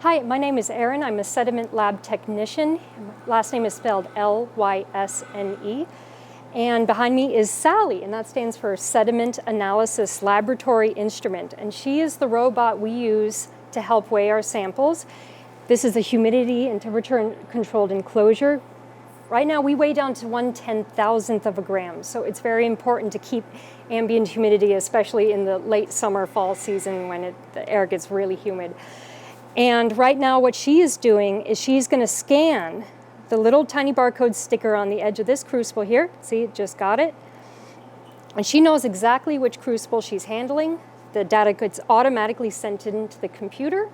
Hi, my name is Erin. I'm a Sediment Lab technician. Last name is spelled Lysne. And behind me is Sally, and that stands for Sediment Analysis Laboratory Instrument. And she is the robot we use to help weigh our samples. This is a humidity and temperature controlled enclosure. Right now we weigh down to 1/10,000th of a gram, so it's very important to keep ambient humidity, especially in the late summer, fall season when the air gets really humid. And right now what she is doing is she's going to scan the little tiny barcode sticker on the edge of this crucible here. See, it just got it. And she knows exactly which crucible she's handling. The data gets automatically sent into the computer.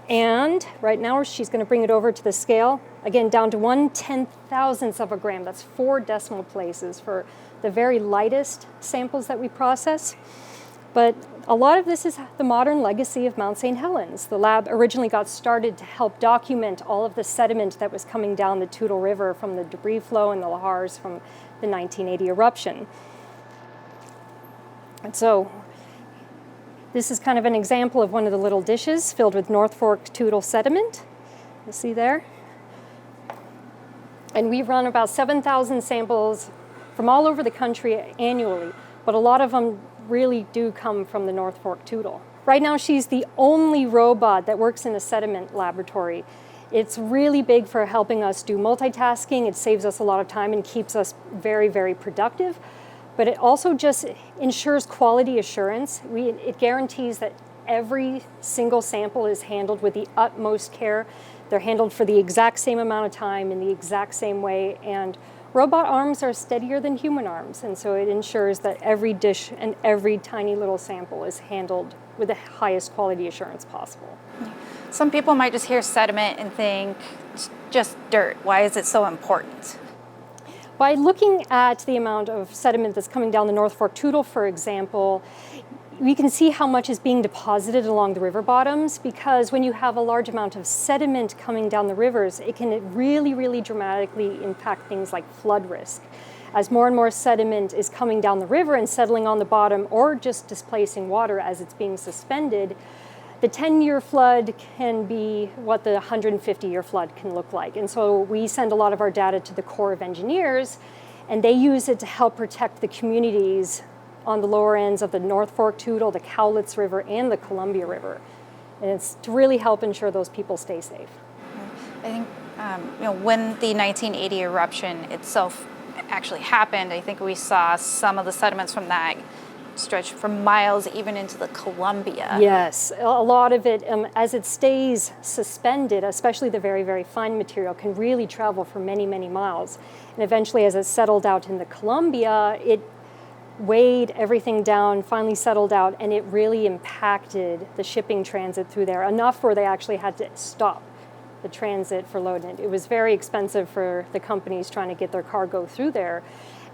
And right now she's going to bring it over to the scale, again, down to 1/10,000th of a gram. That's 4 decimal places for the very lightest samples that we process. But a lot of this is the modern legacy of Mount St. Helens. The lab originally got started to help document all of the sediment that was coming down the Toutle River from the debris flow and the lahars from the 1980 eruption. And so this is kind of an example of one of the little dishes filled with North Fork Toutle sediment. You see there? And we run about 7,000 samples from all over the country annually, but a lot of them really do come from the North Fork Toutle. Right now she's the only robot that works in a sediment laboratory. It's really big for helping us do multitasking. It saves us a lot of time and keeps us very, very productive. But it also just ensures quality assurance. It guarantees that every single sample is handled with the utmost care. They're handled for the exact same amount of time in the exact same way. And robot arms are steadier than human arms. And so it ensures that every dish and every tiny little sample is handled with the highest quality assurance possible. Some people might just hear sediment and think it's just dirt. Why is it so important? By looking at the amount of sediment that's coming down the North Fork Toutle, for example, we can see how much is being deposited along the river bottoms, because when you have a large amount of sediment coming down the rivers, it can really, really dramatically impact things like flood risk. As more and more sediment is coming down the river and settling on the bottom or just displacing water as it's being suspended, the 10-year flood can be what the 150-year flood can look like. And so we send a lot of our data to the Corps of Engineers, and they use it to help protect the communities on the lower ends of the North Fork Toutle, the Cowlitz River, and the Columbia River. And it's to really help ensure those people stay safe. I think when the 1980 eruption itself actually happened, I think we saw some of the sediments from that stretch for miles even into the Columbia. Yes, a lot of it, as it stays suspended, especially the very, very fine material, can really travel for many, many miles. And eventually, as it settled out in the Columbia, it weighed everything down, finally settled out, and it really impacted the shipping transit through there, enough where they actually had to stop the transit for loading it. It was very expensive for the companies trying to get their cargo through there,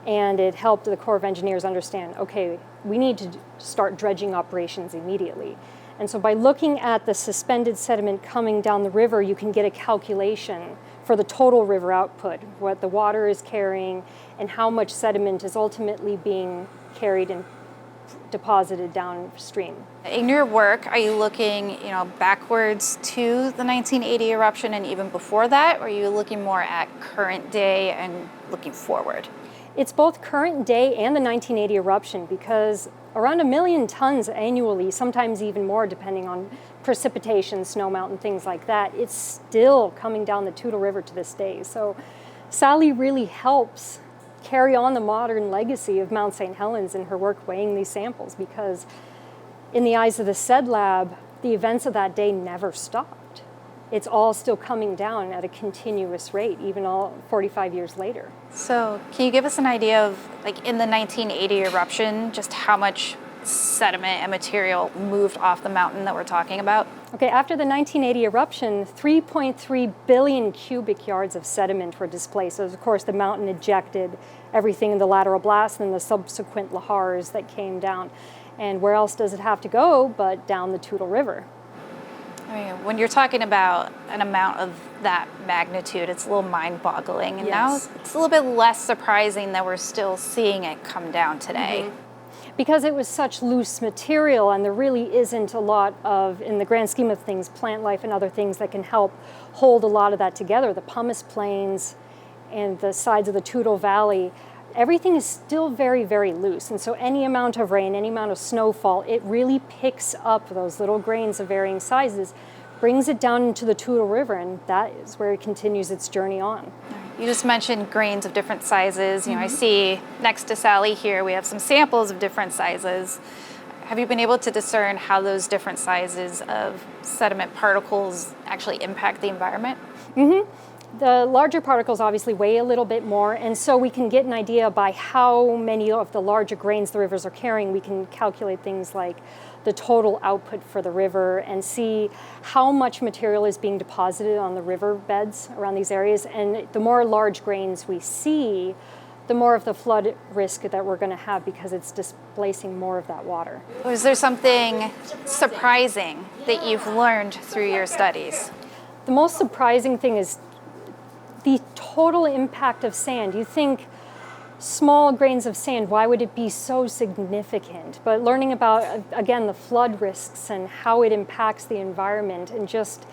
and it helped the Corps of Engineers understand, okay, we need to start dredging operations immediately. And so by looking at the suspended sediment coming down the river, you can get a calculation for the total river output, what the water is carrying, and how much sediment is ultimately being carried and deposited downstream. In your work, are you looking, backwards to the 1980 eruption and even before that, or are you looking more at current day and looking forward? It's both current day and the 1980 eruption, because around 1 million tons annually, sometimes even more depending on precipitation, snowmelt, and things like that, it's still coming down the Toutle River to this day. So Sally really helps carry on the modern legacy of Mount St. Helens in her work weighing these samples, because in the eyes of the SED lab, the events of that day never stopped. It's all still coming down at a continuous rate, even all 45 years later. So can you give us an idea of, in the 1980 eruption, just how much sediment and material moved off the mountain that we're talking about? Okay, after the 1980 eruption, 3.3 billion cubic yards of sediment were displaced. So, of course, the mountain ejected everything in the lateral blast and the subsequent lahars that came down. And where else does it have to go but down the Toutle River? When you're talking about an amount of that magnitude, it's a little mind-boggling. And yes. Now it's a little bit less surprising that we're still seeing it come down today. Mm-hmm. because it was such loose material and there really isn't a lot of, in the grand scheme of things, plant life and other things that can help hold a lot of that together. The pumice plains and the sides of the Toutle Valley, everything is still very, very loose. And so any amount of rain, any amount of snowfall, it really picks up those little grains of varying sizes, brings it down into the Toutle River, and that is where it continues its journey on. You just mentioned grains of different sizes. You know, I see next to Sally here, we have some samples of different sizes. Have you been able to discern how those different sizes of sediment particles actually impact the environment? The larger particles obviously weigh a little bit more, and so we can get an idea by how many of the larger grains the rivers are carrying. We can calculate things like the total output for the river and see how much material is being deposited on the river beds around these areas. And the more large grains we see, the more of the flood risk that we're going to have because it's displacing more of that water. Was there something surprising that you've learned through your studies? The most surprising thing is the total impact of sand. You think small grains of sand, why would it be so significant? But learning about, again, the flood risks and how it impacts the environment, and just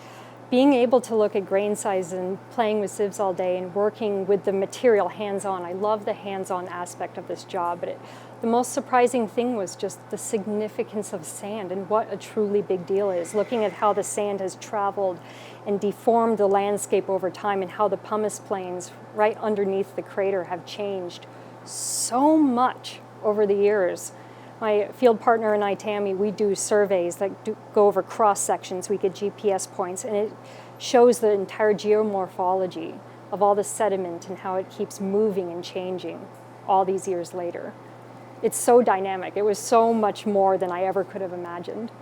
being able to look at grain size and playing with sieves all day and working with the material hands-on. I love the hands-on aspect of this job, but the most surprising thing was just the significance of sand and what a truly big deal is. Looking at how the sand has traveled and deformed the landscape over time, and how the pumice plains right underneath the crater have changed so much over the years. My field partner and I, Tammy, we do surveys that go over cross sections. We get GPS points, and it shows the entire geomorphology of all the sediment and how it keeps moving and changing all these years later. It's so dynamic. It was so much more than I ever could have imagined.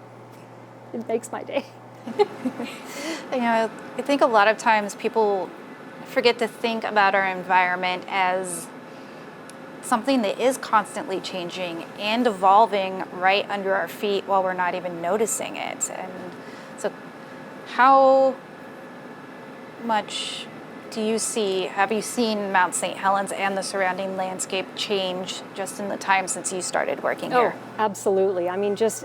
It makes my day. You know, I think a lot of times people forget to think about our environment as something that is constantly changing and evolving right under our feet while we're not even noticing it. And so how much have you seen Mount St. Helens and the surrounding landscape change just in the time since you started working here? Oh, absolutely. I mean, just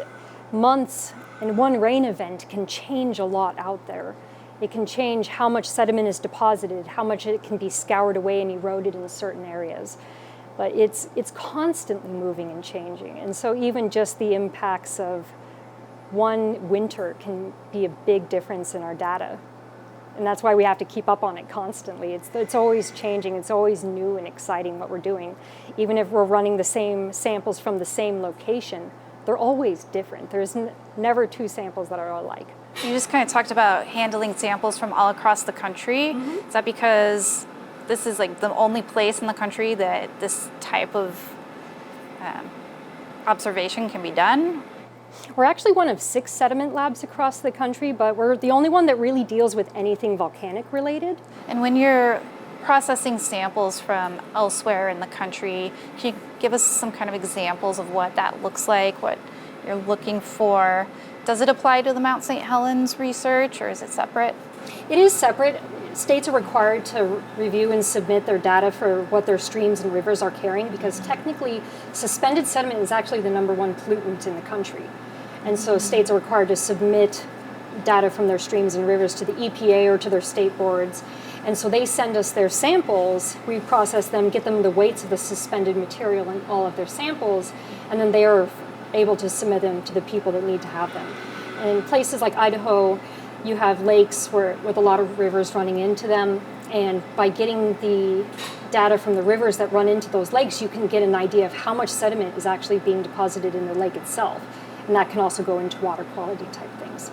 months and one rain event can change a lot out there. It can change how much sediment is deposited, how much it can be scoured away and eroded in certain areas. But it's constantly moving and changing. And so even just the impacts of one winter can be a big difference in our data. And that's why we have to keep up on it constantly. It's always changing. It's always new and exciting what we're doing. Even if we're running the same samples from the same location, they're always different. There's never two samples that are alike. You just kind of talked about handling samples from all across the country. Is that because this is like the only place in the country that this type of observation can be done? We're actually one of 6 sediment labs across the country, but we're the only one that really deals with anything volcanic related. And when you're processing samples from elsewhere in the country, can you give us some kind of examples of what that looks like, what you're looking for? Does it apply to the Mount St. Helens research, or is it separate? It is separate. States are required to review and submit their data for what their streams and rivers are carrying, because technically suspended sediment is actually the #1 pollutant in the country. And so states are required to submit data from their streams and rivers to the EPA or to their state boards. And so they send us their samples, we process them, get them the weights of the suspended material in all of their samples, and then they are able to submit them to the people that need to have them. And in places like Idaho, you have lakes with a lot of rivers running into them, and by getting the data from the rivers that run into those lakes, you can get an idea of how much sediment is actually being deposited in the lake itself. And that can also go into water quality type things.